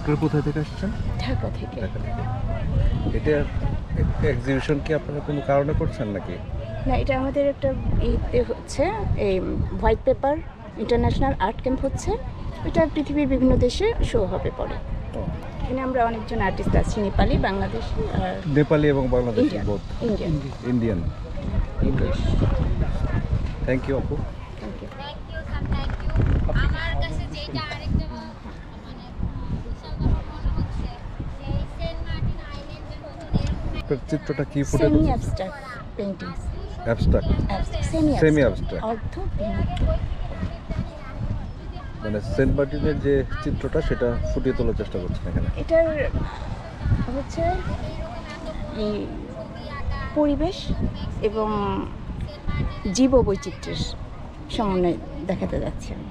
আপনারা কোথা থেকে আসছেন? ঢাকা থেকে। ঢাকা থেকে। এটা এক্সিবিশন কি আপনারা কোনো কারণে করছেন নাকি? না, এটা আমাদের একটা ইতে হচ্ছে, এই white paper international art camp হচ্ছে। এটা পৃথিবীর বিভিন্ন দেশে শো হবে পরে। ও, এখানে আমরা অনেকজন আর্টিস্ট আছি, নেপালি, বাংলাদেশি আর নেপালি এবং Bangladeshi Indian. Both. Indian. Indian. Thank you আপু। Thank you. আমার কাছে যেটা আরেকটা মানে বিশাল ব্যাপার মনে হচ্ছে যে সেন্ট মার্টিন আইল্যান্ডে নতুন এরকম আপনার চিত্রটা কি ফুটে সেমি তুলছে? Abstract paintings. Abstract, semi semi abstract, abstract. অর্ধ ভিন্ন। মানে সেন্ট মার্টিনের যে চিত্রটা সেটা ফুটিয়ে তোলার চেষ্টা করছেন এখানে। এটার হচ্ছে এই পরিবেশ এবং জীববৈচিত্র্যের সমন্বয় দেখাতে যাচ্ছে আমি।